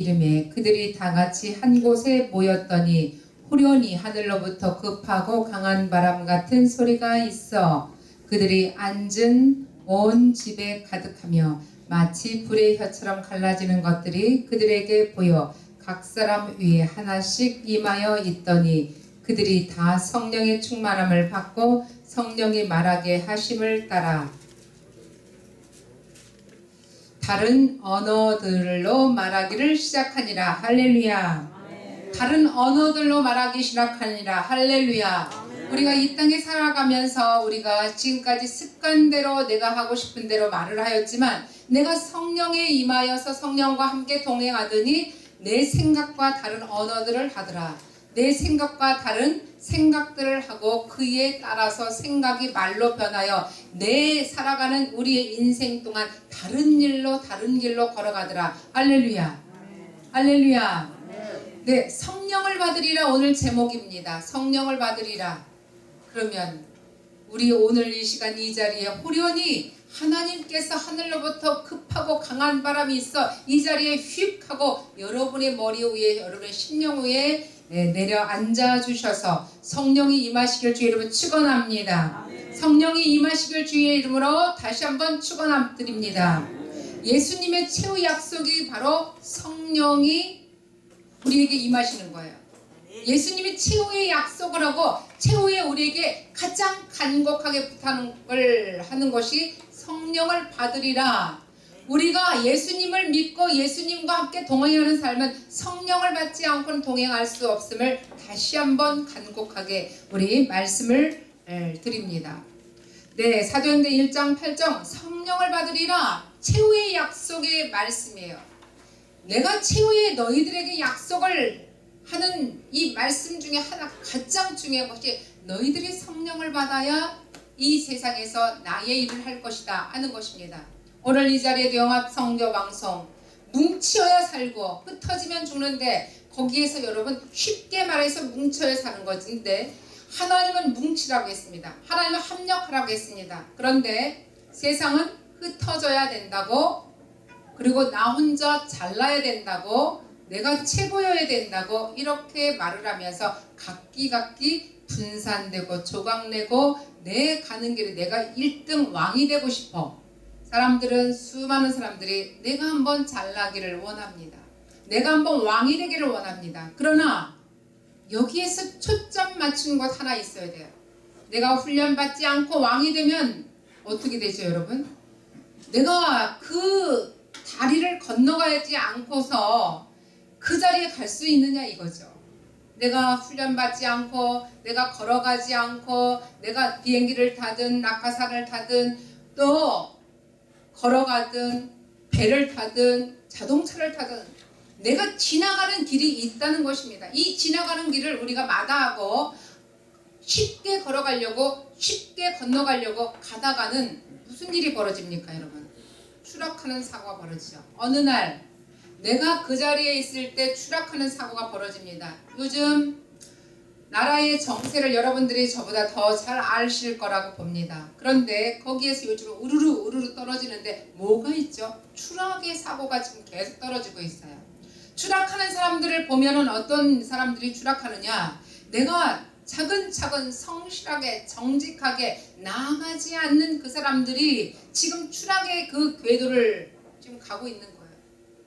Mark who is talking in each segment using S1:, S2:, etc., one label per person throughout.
S1: 이름에 그들이 다 같이 한 곳에 모였더니 후련히 하늘로부터 급하고 강한 바람 같은 소리가 있어 그들이 앉은 온 집에 가득하며 마치 불의 혀처럼 갈라지는 것들이 그들에게 보여 각 사람 위에 하나씩 임하여 있더니 그들이 다 성령의 충만함을 받고 성령이 말하게 하심을 따라 다른 언어들로 말하기를 시작하니라. 할렐루야. 다른 언어들로 말하기 시작하니라. 할렐루야. 우리가 이 땅에 살아가면서 우리가 지금까지 습관대로 내가 하고 싶은 대로 말을 하였지만 내가 성령에 임하여서 성령과 함께 동행하더니 내 생각과 다른 언어들을 하더라. 내 생각과 다른 생각들을 하고 그에 따라서 생각이 말로 변하여 내 살아가는 우리의 인생 동안 다른 길로 걸어가더라. 할렐루야. 할렐루야. 네, 성령을 받으리라 오늘 제목입니다. 성령을 받으리라. 그러면 우리 오늘 이 시간 이 자리에 호련히 하나님께서 하늘로부터 급하고 강한 바람이 있어 이 자리에 휙 하고 여러분의 머리 위에 여러분의 심령 위에 내려 앉아 주셔서 성령이 임하시길 주의 이름으로 축원합니다. 성령이 임하시길 주의 이름으로 다시 한번 축원드립니다. 예수님의 최후 약속이 바로 성령이 우리에게 임하시는 거예요. 예수님이 최후의 약속을 하고 최후에 우리에게 가장 간곡하게 부탁하는 걸 하는 것이 성령을 받으리라. 우리가 예수님을 믿고 예수님과 함께 동행하는 삶은 성령을 받지 않고는 동행할 수 없음을 다시 한번 간곡하게 우리 말씀을 드립니다. 네, 사도행전 1장 8절 성령을 받으리라. 최후의 약속의 말씀이에요. 내가 최후에 너희들에게 약속을 하는 이 말씀 중에 하나 가장 중요한 것이 너희들이 성령을 받아야 이 세상에서 나의 일을 할 것이다 하는 것입니다. 오늘 이 자리에도 영합 성교 방송 뭉쳐야 살고 흩어지면 죽는데 거기에서 여러분 쉽게 말해서 뭉쳐야 사는 것인데 하나님은 뭉치라고 했습니다. 하나님은 합력하라고 했습니다. 그런데 세상은 흩어져야 된다고 그리고 나 혼자 잘나야 된다고 내가 최고여야 된다고 이렇게 말을 하면서 각기 분산되고 조각내고 내 가는 길에 내가 1등 왕이 되고 싶어. 사람들은 수많은 사람들이 내가 한번 잘나기를 원합니다. 내가 한번 왕이 되기를 원합니다. 그러나 여기에서 초점 맞춘 것 하나 있어야 돼요. 내가 훈련받지 않고 왕이 되면 어떻게 되죠 여러분? 내가 그 다리를 건너가지 않고서 그 자리에 갈 수 있느냐 이거죠. 내가 훈련받지 않고 내가 걸어가지 않고 내가 비행기를 타든 낙하산을 타든 또 걸어가든 배를 타든 자동차를 타든 내가 지나가는 길이 있다는 것입니다. 이 지나가는 길을 우리가 마다하고 쉽게 걸어가려고 쉽게 건너가려고 가다가는 무슨 일이 벌어집니까 여러분? 추락하는 사고가 벌어지죠. 어느 날 내가 그 자리에 있을 때 추락하는 사고가 벌어집니다. 요즘 나라의 정세를 여러분들이 저보다 더 잘 아실 거라고 봅니다. 그런데 거기에서 요즘 우르르 떨어지는데 뭐가 있죠? 추락의 사고가 지금 계속 떨어지고 있어요. 추락하는 사람들을 보면은 어떤 사람들이 추락하느냐? 내가 차근차근 성실하게 정직하게 나아가지 않는 그 사람들이 지금 추락의 그 궤도를 지금 가고 있는 거예요.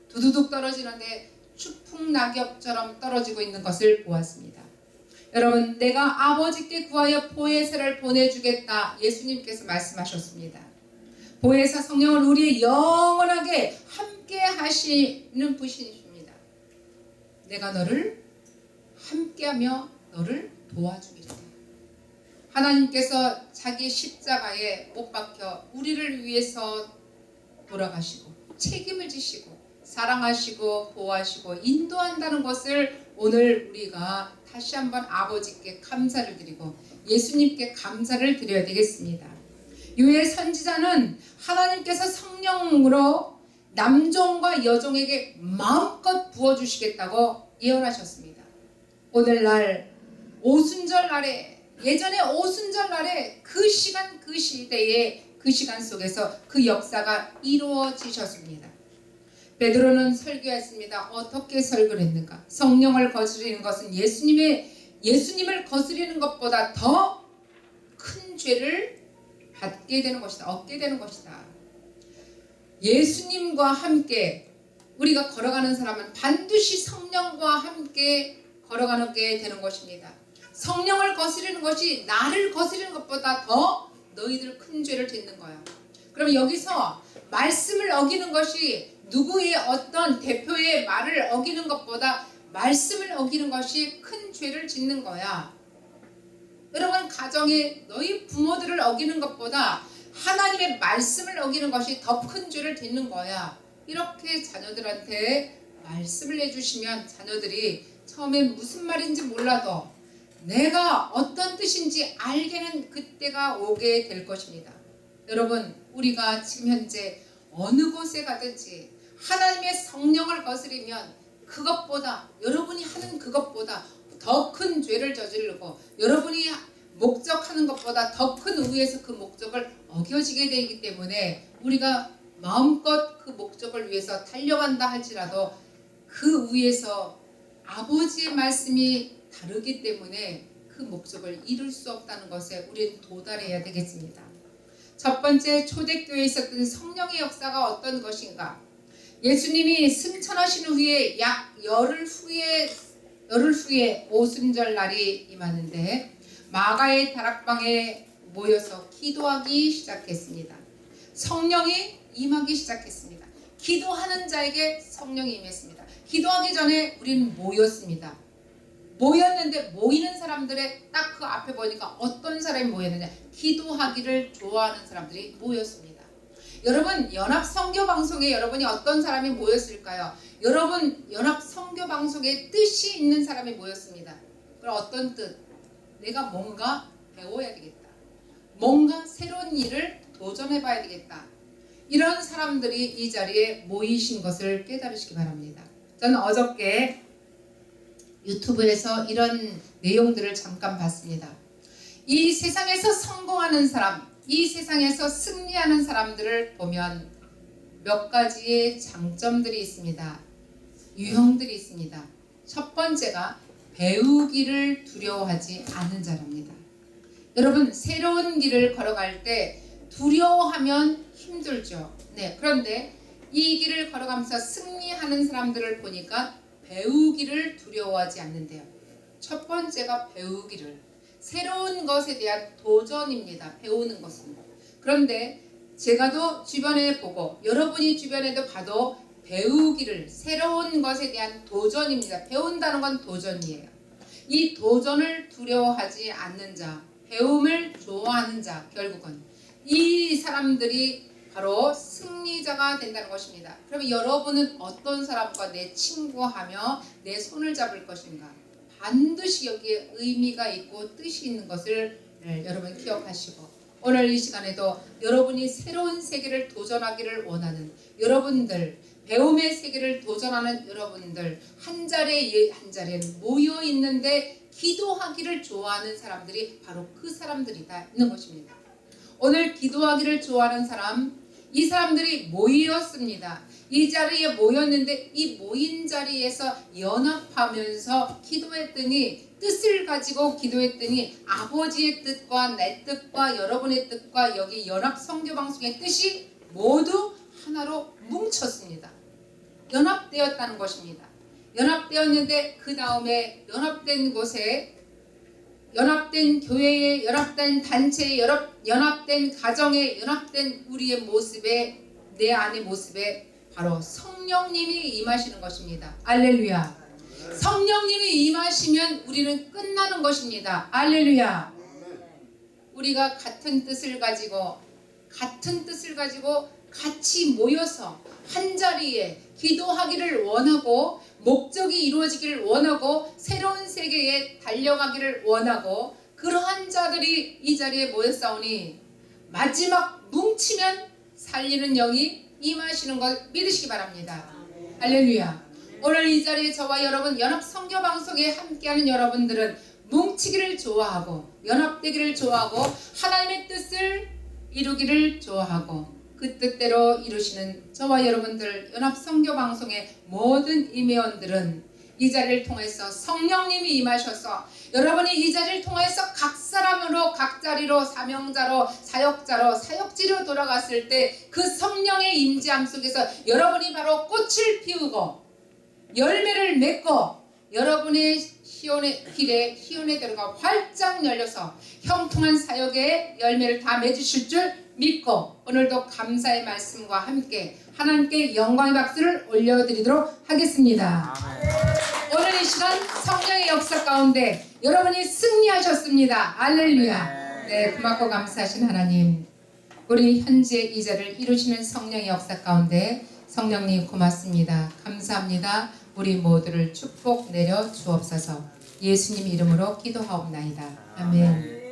S1: 두두둑 떨어지는데 추풍낙엽처럼 떨어지고 있는 것을 보았습니다. 여러분, 내가 아버지께 구하여 보혜사를 보내주겠다 예수님께서 말씀하셨습니다. 보혜사 성령을 우리의 영원하게 함께 하시는 분이십니다. 내가 너를 함께하며 너를 도와주리라. 하나님께서 자기 십자가에 못 박혀 우리를 위해서 돌아가시고 책임을 지시고 사랑하시고 보호하시고 인도한다는 것을 오늘 우리가 다시 한번 아버지께 감사를 드리고 예수님께 감사를 드려야 되겠습니다. 요엘 선지자는 하나님께서 성령으로 남종과 여종에게 마음껏 부어주시겠다고 예언하셨습니다. 오늘날 오순절 날에 예전에 오순절 날에 그 시간 그 시대에 그 시간 속에서 그 역사가 이루어지셨습니다. 베드로는 설교했습니다. 어떻게 설교를 했는가? 성령을 거스리는 것은 예수님을 거스리는 것보다 더 큰 죄를 받게 되는 것이다. 얻게 되는 것이다. 예수님과 함께 우리가 걸어가는 사람은 반드시 성령과 함께 걸어가게 되는 것입니다. 성령을 거스리는 것이 나를 거스리는 것보다 더 너희들 큰 죄를 짓는 거야. 그럼 여기서 말씀을 어기는 것이 누구의 어떤 대표의 말을 어기는 것보다 말씀을 어기는 것이 큰 죄를 짓는 거야. 여러분, 가정에 너희 부모들을 어기는 것보다 하나님의 말씀을 어기는 것이 더 큰 죄를 짓는 거야. 이렇게 자녀들한테 말씀을 해주시면 자녀들이 처음엔 무슨 말인지 몰라도 내가 어떤 뜻인지 알게는 그때가 오게 될 것입니다. 여러분, 우리가 지금 현재 어느 곳에 가든지 하나님의 성령을 거스리면 그것보다, 여러분이 하는 그것보다 더 큰 죄를 저지르고 여러분이 목적하는 것보다 더 큰 의에서 그 목적을 어겨지게 되기 때문에 우리가 마음껏 그 목적을 위해서 달려간다 할지라도 그 위에서 아버지의 말씀이 다르기 때문에 그 목적을 이룰 수 없다는 것에 우리는 도달해야 되겠습니다. 첫 번째, 초대교회에 있었던 성령의 역사가 어떤 것인가? 예수님이 승천하신 후에 약 열흘 후에 오순절 날이 임하는데 마가의 다락방에 모여서 기도하기 시작했습니다. 성령이 임하기 시작했습니다. 기도하는 자에게 성령이 임했습니다. 기도하기 전에 우리는 모였습니다. 모였는데 모이는 사람들의 딱 그 앞에 보니까 어떤 사람이 모였느냐? 기도하기를 좋아하는 사람들이 모였습니다. 여러분, 연합 선교 방송에 여러분이 어떤 사람이 모였을까요? 여러분, 연합 선교 방송에 뜻이 있는 사람이 모였습니다. 그럼 어떤 뜻? 내가 뭔가 배워야 되겠다. 뭔가 새로운 일을 도전해봐야 되겠다. 이런 사람들이 이 자리에 모이신 것을 깨달으시기 바랍니다. 저는 어저께 유튜브에서 이런 내용들을 잠깐 봤습니다. 이 세상에서 성공하는 사람, 이 세상에서 승리하는 사람들을 보면 몇 가지의 장점들이 있습니다. 유형들이 있습니다. 첫 번째가 배우기를 두려워하지 않는 자랍니다. 여러분, 새로운 길을 걸어갈 때 두려워하면 힘들죠. 네, 그런데 이 길을 걸어가면서 승리하는 사람들을 보니까 배우기를 두려워하지 않는데요. 첫 번째가 배우기를, 새로운 것에 대한 도전입니다. 배우는 것은. 그런데 제가도 주변에 보고 여러분이 주변에도 봐도 배우기를, 새로운 것에 대한 도전입니다. 배운다는 건 도전이에요. 이 도전을 두려워하지 않는 자, 배움을 좋아하는 자, 결국은 이 사람들이 바로 승리자가 된다는 것입니다. 그러면 여러분은 어떤 사람과 내 친구하며 내 손을 잡을 것인가? 반드시 여기에 의미가 있고 뜻이 있는 것을 여러분 기억하시고, 오늘 이 시간에도 여러분이 새로운 세계를 도전하기를 원하는 여러분들, 배움의 세계를 도전하는 여러분들, 한 자리에는 모여 있는데 기도하기를 좋아하는 사람들이 바로 그 사람들이다 있는 것입니다. 오늘 기도하기를 좋아하는 사람, 이 사람들이 모였습니다. 이 자리에 모였는데 이 모인 자리에서 연합하면서 기도했더니, 뜻을 가지고 기도했더니 아버지의 뜻과 내 뜻과 여러분의 뜻과 여기 연합 선교방송의 뜻이 모두 하나로 뭉쳤습니다. 연합되었다는 것입니다. 연합되었는데 그 다음에 연합된 곳에, 연합된 교회에, 연합된 단체에, 연합된 가정에, 연합된 우리의 모습에, 내 안의 모습에 바로 성령님이 임하시는 것입니다. 할렐루야. 성령님이 임하시면 우리는 끝나는 것입니다. 할렐루야. 우리가 같은 뜻을 가지고 같이 모여서 한 자리에 기도하기를 원하고, 목적이 이루어지기를 원하고, 새로운 세계에 달려가기를 원하고, 그러한 자들이 이 자리에 모였사오니 마지막 뭉치면 살리는 영이 임하시는 걸 믿으시기 바랍니다. 할렐루야. 오늘 이 자리에 저와 여러분, 연합 선교 방송에 함께하는 여러분들은 뭉치기를 좋아하고 연합되기를 좋아하고 하나님의 뜻을 이루기를 좋아하고, 그 뜻대로 이루시는 저와 여러분들 연합선교방송의 모든 임회원들은 이 자리를 통해서 성령님이 임하셔서 여러분이 이 자리를 통해서 각 사람으로 각 자리로 사명자로 사역자로 사역지로 돌아갔을 때 그 성령의 임재함 속에서 여러분이 바로 꽃을 피우고 열매를 맺고 여러분의 희혼의 길에 희혼의 대로가 활짝 열려서 형통한 사역의 열매를 다 맺으실 줄 믿고 오늘도 감사의 말씀과 함께 하나님께 영광의 박수를 올려드리도록 하겠습니다. 오늘 이 시간 성령의 역사 가운데 여러분이 승리하셨습니다. 할렐루야. 네, 고맙고 감사하신 하나님, 우리 현재 이 자리를 이루시는 성령의 역사 가운데 성령님 고맙습니다. 감사합니다. 우리 모두를 축복 내려 주옵소서. 예수님 이름으로 기도하옵나이다. 아멘.